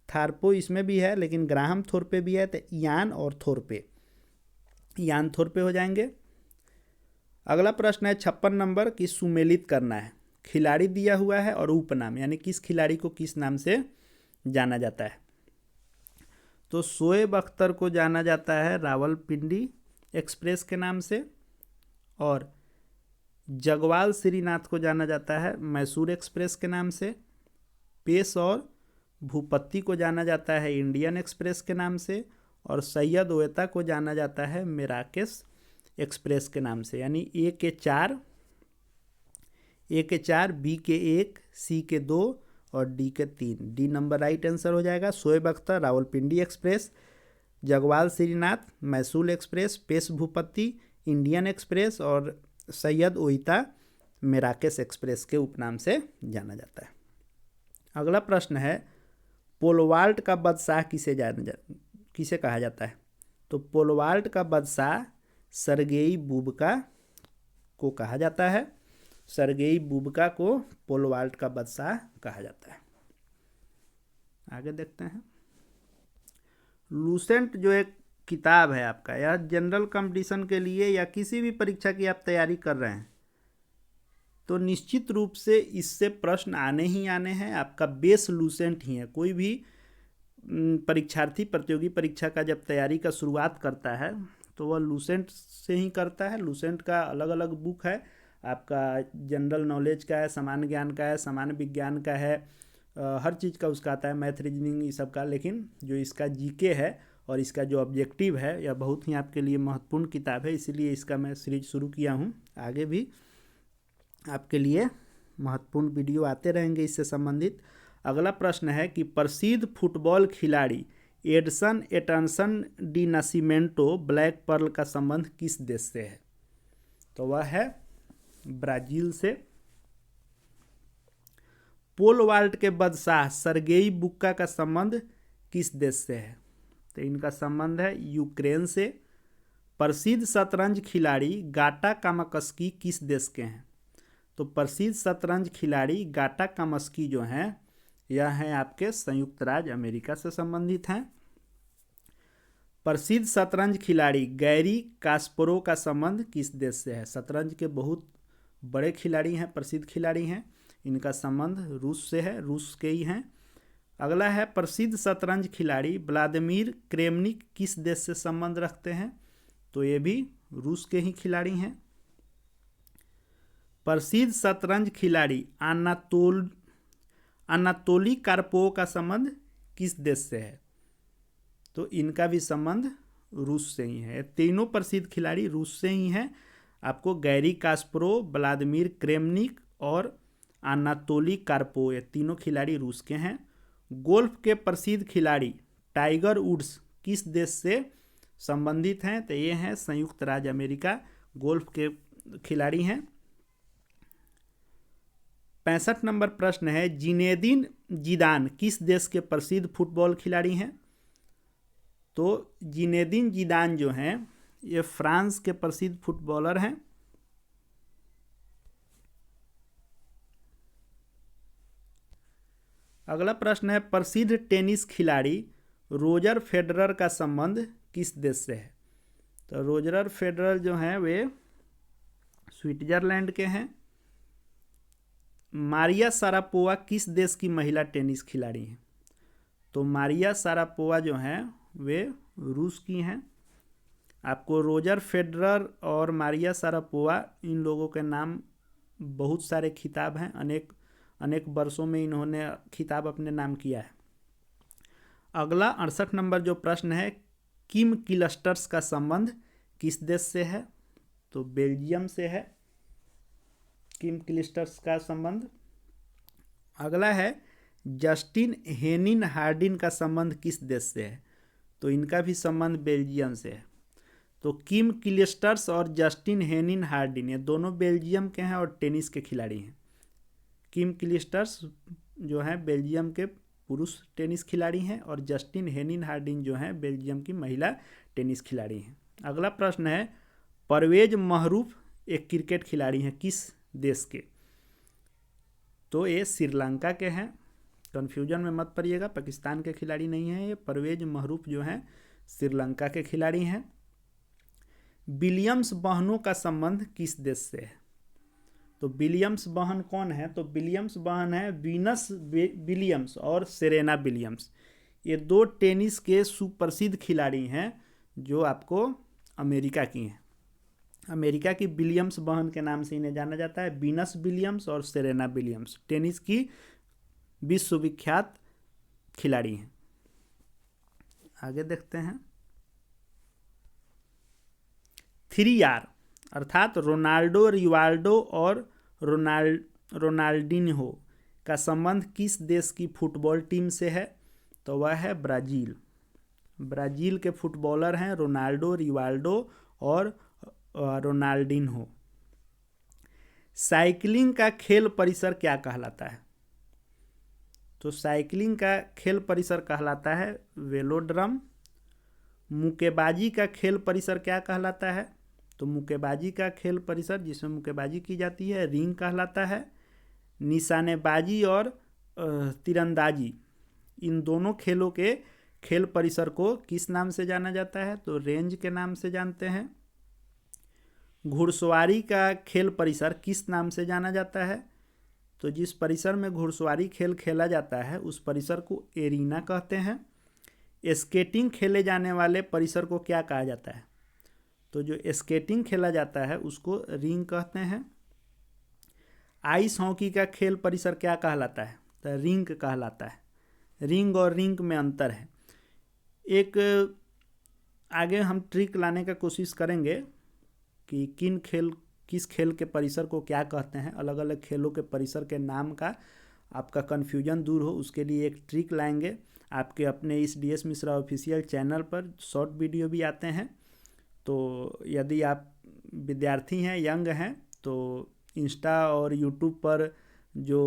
थारपो इसमें भी है, लेकिन ग्राहम थोरपे भी है, तो इयान और थोरपे, इयान थोरपे हो जाएंगे। अगला प्रश्न है 56 नंबर की सुमेलित करना है। खिलाड़ी दिया हुआ है और उपनाम, यानी किस खिलाड़ी को किस नाम से जाना जाता है। तो शोएब अख्तर को जाना जाता है रावलपिंडी एक्सप्रेस के नाम से, और जगवाल श्रीनाथ को जाना जाता है मैसूर एक्सप्रेस के नाम से। पेस और भूपति को जाना जाता है इंडियन एक्सप्रेस के नाम से, और सैयद ओवेता को जाना जाता है मेराकेस एक्सप्रेस के नाम से। यानी ए के 4, बी के 1, सी के 2 और डी के 3। डी नंबर राइट आंसर हो जाएगा। शोएब अख्तर रावलपिंडी एक्सप्रेस, जगवाल श्रीनाथ, मैसूल एक्सप्रेस, पेश भूपति, इंडियन एक्सप्रेस और सैयद ओइता मेराकेश एक्सप्रेस के उपनाम से जाना जाता है। अगला प्रश्न है, पोलवाल्ट का बादशाह किसे कहा जाता है? तो पोलवाल्ट का बादशाह सर्गेई बुबका को कहा जाता है। सर्गेई बुबका को पोलवाल्ट का बादशाह कहा जाता है। आगे देखते हैं। लूसेंट जो एक किताब है आपका, या जनरल कंपटीशन के लिए या किसी भी परीक्षा की आप तैयारी कर रहे हैं तो निश्चित रूप से इससे प्रश्न आने ही आने हैं। आपका बेस लूसेंट ही है। कोई भी परीक्षार्थी प्रतियोगी परीक्षा का जब तैयारी का शुरुआत करता है तो वह लूसेंट से ही करता है। लूसेंट का अलग अलग बुक है, आपका जनरल नॉलेज का है, सामान्य ज्ञान का है, सामान्य विज्ञान का है, हर चीज़ का उसका आता है, मैथ, रीजनिंग, ये सब का। लेकिन जो इसका जीके है और इसका जो ऑब्जेक्टिव है, यह बहुत ही आपके लिए महत्वपूर्ण किताब है, इसीलिए इसका मैं सीरीज शुरू किया हूँ। आगे भी आपके लिए महत्वपूर्ण वीडियो आते रहेंगे इससे संबंधित। अगला प्रश्न है कि प्रसिद्ध फुटबॉल खिलाड़ी एडसन एटनसन डी नासिमेंटो ब्लैक पर्ल का संबंध किस देश से है? तो वह है ब्राजील से। पोल वाल्ट के बादशाह सर्गेई बुबका का संबंध किस देश से है? तो इनका संबंध है यूक्रेन से। प्रसिद्ध शतरंज खिलाड़ी गाटा कामास्की किस देश के हैं? तो प्रसिद्ध शतरंज खिलाड़ी गाटा कामास्की जो हैं यह हैं आपके संयुक्त राज्य अमेरिका से संबंधित हैं। प्रसिद्ध शतरंज खिलाड़ी गैरी कास्परोव का संबंध किस देश से है? शतरंज के बहुत बड़े खिलाड़ी हैं, प्रसिद्ध खिलाड़ी हैं, इनका संबंध रूस से है, रूस के ही हैं। अगला है, प्रसिद्ध शतरंज खिलाड़ी व्लादिमीर क्रेमनिक किस देश से संबंध रखते हैं? तो ये भी रूस के ही खिलाड़ी हैं। प्रसिद्ध शतरंज खिलाड़ी अनातोली कार्पोव का संबंध किस देश से है? तो इनका भी संबंध रूस से ही है। तीनों प्रसिद्ध खिलाड़ी रूस से ही हैं। आपको गैरी कास्परोव, व्लादिमीर क्रेमनिक और अनातोली कार्पोव, ये तीनों खिलाड़ी रूस के हैं। गोल्फ के प्रसिद्ध खिलाड़ी टाइगर वुड्स किस देश से संबंधित हैं? तो ये हैं संयुक्त राज्य अमेरिका, गोल्फ के खिलाड़ी हैं। 65 नंबर प्रश्न है, जिनेदिन जिदान किस देश के प्रसिद्ध फुटबॉल खिलाड़ी हैं? तो जिनेदिन जिदान जो हैं ये फ्रांस के प्रसिद्ध फुटबॉलर हैं। अगला प्रश्न है, प्रसिद्ध टेनिस खिलाड़ी रोजर फेडरर का संबंध किस देश से है? तो रोजर फेडरर जो हैं वे स्विट्जरलैंड के हैं। मारिया शारापोवा किस देश की महिला टेनिस खिलाड़ी हैं? तो मारिया शारापोवा जो हैं वे रूस की हैं। आपको रोजर फेडरर और मारिया शारापोवा, इन लोगों के नाम बहुत सारे खिताब हैं, अनेक वर्षों में इन्होंने खिताब अपने नाम किया है। अगला 68 नंबर जो प्रश्न है, किम क्लिस्टर्स का संबंध किस देश से है? तो बेल्जियम से है किम क्लिस्टर्स का संबंध। अगला है, जस्टिन हेनिन हार्डिन का संबंध किस देश से है? तो इनका भी संबंध बेल्जियम से है। तो किम क्लिस्टर्स और जस्टिन हेनिन हार्डिन ये दोनों बेल्जियम के हैं और टेनिस के खिलाड़ी हैं। किम क्लिस्टर्स जो हैं बेल्जियम के पुरुष टेनिस खिलाड़ी हैं और जस्टिन हेनिन हार्डिन जो हैं बेल्जियम की महिला टेनिस खिलाड़ी हैं। अगला प्रश्न है, परवेज महरूफ एक क्रिकेट खिलाड़ी हैं किस देश के? तो ये श्रीलंका के हैं। कन्फ्यूजन में मत पड़िएगा, पाकिस्तान के खिलाड़ी नहीं हैं ये। परवेज महरूफ जो हैं श्रीलंका के खिलाड़ी हैं। विलियम्स बहनों का संबंध किस देश से है? तो विलियम्स बहन कौन है? तो विलियम्स बहन है वीनस विलियम्स और सेरेना विलियम्स। ये दो टेनिस के सुप्रसिद्ध खिलाड़ी हैं जो आपको अमेरिका की हैं। अमेरिका की विलियम्स बहन के नाम से इन्हें जाना जाता है। वीनस विलियम्स और सेरेना विलियम्स टेनिस की विश्वविख्यात खिलाड़ी हैं। आगे देखते हैं। 3R अर्थात रोनाल्डो, रिवाल्डो और रोनाल्डिन्हो का संबंध किस देश की फुटबॉल टीम से है? तो वह है ब्राज़ील। ब्राज़ील के फुटबॉलर हैं रोनाल्डो, रिवाल्डो और रोनाल्डिन्हो। साइकिलिंग का खेल परिसर क्या कहलाता है? तो साइकिलिंग का खेल परिसर कहलाता है वेलोड्रम। मुक्केबाजी का खेल परिसर क्या कहलाता है? तो मुक्केबाजी का खेल परिसर जिसमें मुक्केबाजी की जाती है रिंग कहलाता है। निशानेबाजी और तीरंदाजी, इन दोनों खेलों के खेल परिसर को किस नाम से जाना जाता है? तो रेंज के नाम से जानते हैं। घुड़सवारी का खेल परिसर किस नाम से जाना जाता है? तो जिस परिसर में घुड़सवारी खेल खेला जाता है उस परिसर को एरीना कहते हैं। स्केटिंग खेले जाने वाले परिसर को क्या कहा जाता है? तो जो स्केटिंग खेला जाता है उसको रिंग कहते हैं। आइस हॉकी का खेल परिसर क्या कहलाता है? तो रिंग कहलाता है। रिंग और रिंग में अंतर है। एक आगे हम ट्रिक लाने का कोशिश करेंगे कि किस खेल के परिसर को क्या कहते हैं। अलग अलग खेलों के परिसर के नाम का आपका कन्फ्यूजन दूर हो उसके लिए एक ट्रिक लाएंगे। आपके अपने इस DS मिश्रा ऑफिशियल चैनल पर शॉर्ट वीडियो भी आते हैं, तो यदि आप विद्यार्थी हैं, यंग हैं, तो इंस्टा और यूट्यूब पर जो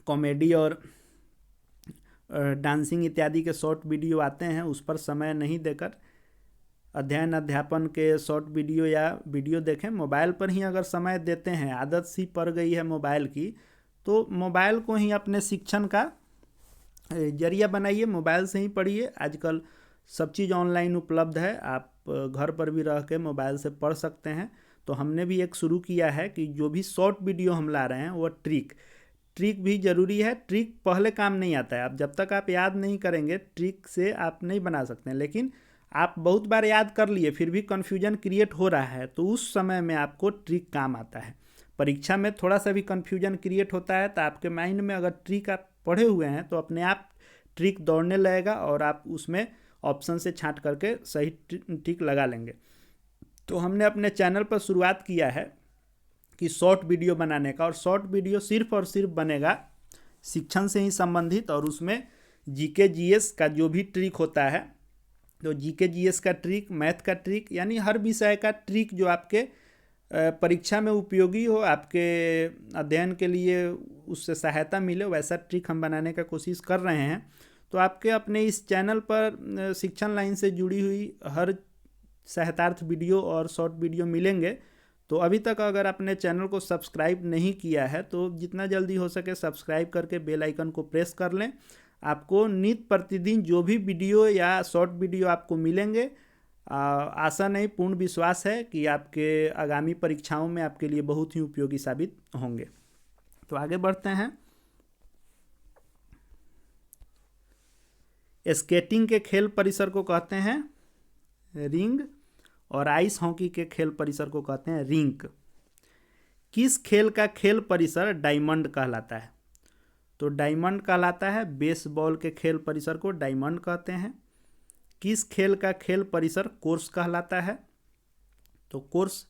कॉमेडी और डांसिंग इत्यादि के शॉर्ट वीडियो आते हैं उस पर समय नहीं देकर अध्ययन अध्यापन के शॉर्ट वीडियो या वीडियो देखें। मोबाइल पर ही अगर समय देते हैं, आदत सी पड़ गई है मोबाइल की, तो मोबाइल को ही अपने शिक्षण का जरिया बनाइए, मोबाइल से ही पढ़िए। आजकल सब चीज़ ऑनलाइन उपलब्ध है, आप घर पर भी रह के मोबाइल से पढ़ सकते हैं। तो हमने भी एक शुरू किया है कि जो भी शॉर्ट वीडियो हम ला रहे हैं वो ट्रिक भी ज़रूरी है। ट्रिक पहले काम नहीं आता है, आप जब तक आप याद नहीं करेंगे ट्रिक से आप नहीं बना सकते हैं। लेकिन आप बहुत बार याद कर लिए फिर भी कन्फ्यूजन क्रिएट हो रहा है तो उस समय में आपको ट्रिक काम आता है। परीक्षा में थोड़ा सा भी कन्फ्यूजन क्रिएट होता है तो आपके माइंड में अगर ट्रिक आप पढ़े हुए हैं तो अपने आप ट्रिक दौड़ने लगेगा और आप उसमें ऑप्शन से छांट करके सही ट्रिक लगा लेंगे। तो हमने अपने चैनल पर शुरुआत किया है कि शॉर्ट वीडियो बनाने का, और शॉर्ट वीडियो सिर्फ और सिर्फ बनेगा शिक्षण से ही संबंधित, और उसमें GK GS का जो भी ट्रिक होता है, तो GK GS का ट्रिक, मैथ का ट्रिक, यानी हर विषय का ट्रिक जो आपके परीक्षा में उपयोगी हो, आपके अध्ययन के लिए उससे सहायता मिले, वैसा ट्रिक हम बनाने का कोशिश कर रहे हैं। तो आपके अपने इस चैनल पर शिक्षण लाइन से जुड़ी हुई हर सहायतार्थ वीडियो और शॉर्ट वीडियो मिलेंगे। तो अभी तक अगर आपने चैनल को सब्सक्राइब नहीं किया है तो जितना जल्दी हो सके सब्सक्राइब करके बेल आइकन को प्रेस कर लें। आपको नित्य प्रतिदिन जो भी वीडियो या शॉर्ट वीडियो आपको मिलेंगे, आशा नहीं पूर्ण विश्वास है कि आपके आगामी परीक्षाओं में आपके लिए बहुत ही उपयोगी साबित होंगे। तो आगे बढ़ते हैं। स्केटिंग के खेल परिसर को कहते हैं रिंग और आइस हॉकी के खेल परिसर को कहते हैं रिंक। किस खेल का खेल परिसर डायमंड कहलाता है? तो डायमंड कहलाता है बेसबॉल के खेल परिसर को डायमंड कहते हैं। किस खेल का खेल परिसर कोर्स कहलाता है? तो कोर्स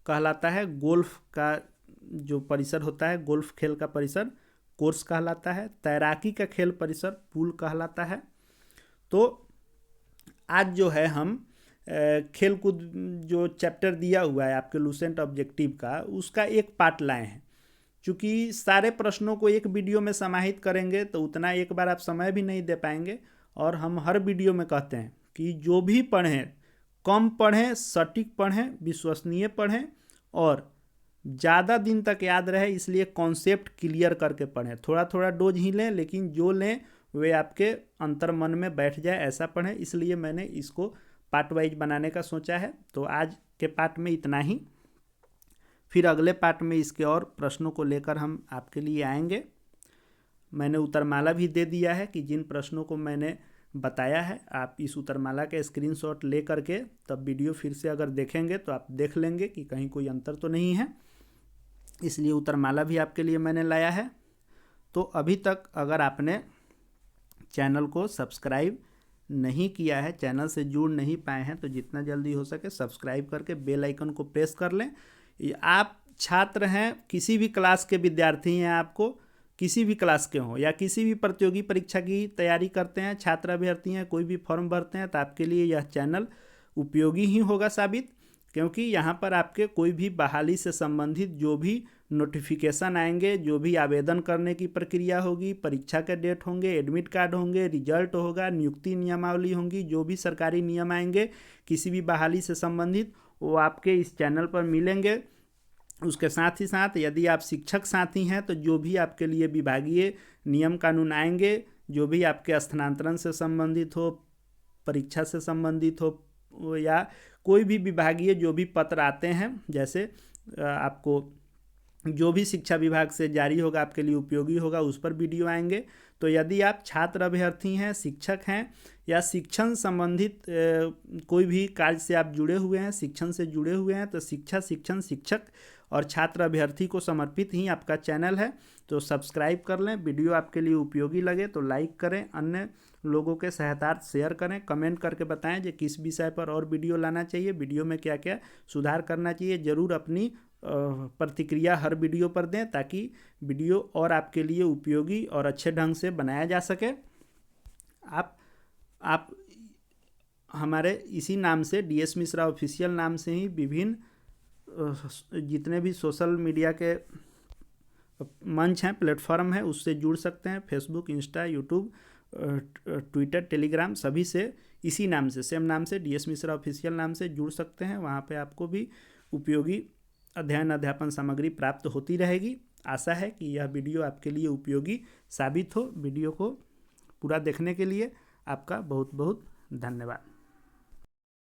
कहलाता है गोल्फ का जो परिसर होता है, गोल्फ खेल का परिसर कोर्स कहलाता है। तैराकी का खेल परिसर पूल कहलाता है। तो आज जो है हम खेल कूद जो चैप्टर दिया हुआ है आपके लूसेंट ऑब्जेक्टिव का, उसका एक पार्ट लाए हैं। चूँकि सारे प्रश्नों को एक वीडियो में समाहित करेंगे तो उतना एक बार आप समय भी नहीं दे पाएंगे, और हम हर वीडियो में कहते हैं कि जो भी पढ़ें कम पढ़ें, सटीक पढ़ें, विश्वसनीय पढ़ें और ज़्यादा दिन तक याद रहे, इसलिए कॉन्सेप्ट क्लियर करके पढ़ें। थोड़ा थोड़ा डोज ही लें लेकिन जो लें वे आपके अंतर मन में बैठ जाए ऐसा पढ़ें, इसलिए मैंने इसको पार्ट वाइज बनाने का सोचा है। तो आज के पार्ट में इतना ही, फिर अगले पार्ट में इसके और प्रश्नों को लेकर हम आपके लिए आएंगे। मैंने उत्तरमाला भी दे दिया है कि जिन प्रश्नों को मैंने बताया है आप इस उत्तरमाला के स्क्रीनशॉट ले करके तब वीडियो फिर से अगर देखेंगे तो आप देख लेंगे कि कहीं कोई अंतर तो नहीं है, इसलिए उत्तरमाला भी आपके लिए मैंने लाया है। तो अभी तक अगर आपने चैनल को सब्सक्राइब नहीं किया है, चैनल से जुड़ नहीं पाए हैं, तो जितना जल्दी हो सके सब्सक्राइब करके बेल आइकन को प्रेस कर लें। आप छात्र हैं, किसी भी क्लास के विद्यार्थी हैं आपको, किसी भी क्लास के हों या किसी भी प्रतियोगी परीक्षा की तैयारी करते हैं, छात्र अभ्यर्थी हैं, कोई भी फॉर्म भरते हैं, तो आपके लिए यह चैनल उपयोगी ही होगा साबित, क्योंकि यहाँ पर आपके कोई भी बहाली से संबंधित जो भी नोटिफिकेशन आएंगे, जो भी आवेदन करने की प्रक्रिया होगी, परीक्षा के डेट होंगे, एडमिट कार्ड होंगे, रिजल्ट होगा, नियुक्ति नियमावली होंगी, जो भी सरकारी नियम आएंगे किसी भी बहाली से संबंधित, वो आपके इस चैनल पर मिलेंगे। उसके साथ ही साथ यदि आप शिक्षक साथी हैं तो जो भी आपके लिए विभागीय नियम कानून आएंगे, जो भी आपके स्थानांतरण से संबंधित हो, परीक्षा से संबंधित हो, या कोई भी विभागीय जो भी पत्र आते हैं, जैसे आपको जो भी शिक्षा विभाग से जारी होगा आपके लिए उपयोगी होगा, उस पर वीडियो आएंगे। तो यदि आप छात्र अभ्यर्थी हैं, शिक्षक हैं, या शिक्षण संबंधित कोई भी कार्य से आप जुड़े हुए हैं, शिक्षण से जुड़े हुए हैं, तो शिक्षा, शिक्षण, शिक्षक और छात्र अभ्यर्थी को समर्पित ही आपका चैनल है। तो सब्सक्राइब कर लें। वीडियो आपके लिए उपयोगी लगे तो लाइक करें, अन्य लोगों के सहायतार्थ शेयर करें, कमेंट करके बताएं कि किस विषय पर और वीडियो लाना चाहिए, वीडियो में क्या क्या सुधार करना चाहिए। ज़रूर अपनी प्रतिक्रिया हर वीडियो पर दें ताकि वीडियो और आपके लिए उपयोगी और अच्छे ढंग से बनाया जा सके। आप हमारे इसी नाम से DS मिश्रा ऑफिशियल नाम से ही विभिन्न जितने भी सोशल मीडिया के मंच हैं, प्लेटफॉर्म हैं, उससे जुड़ सकते हैं। Facebook, Insta, YouTube, Twitter, Telegram, सभी से इसी नाम से, सेम नाम से, DS मिश्रा ऑफिशियल नाम से जुड़ सकते हैं। वहाँ पे आपको भी उपयोगी अध्ययन अध्यापन सामग्री प्राप्त होती रहेगी। आशा है कि यह वीडियो आपके लिए उपयोगी साबित हो। वीडियो को पूरा देखने के लिए आपका बहुत बहुत धन्यवाद।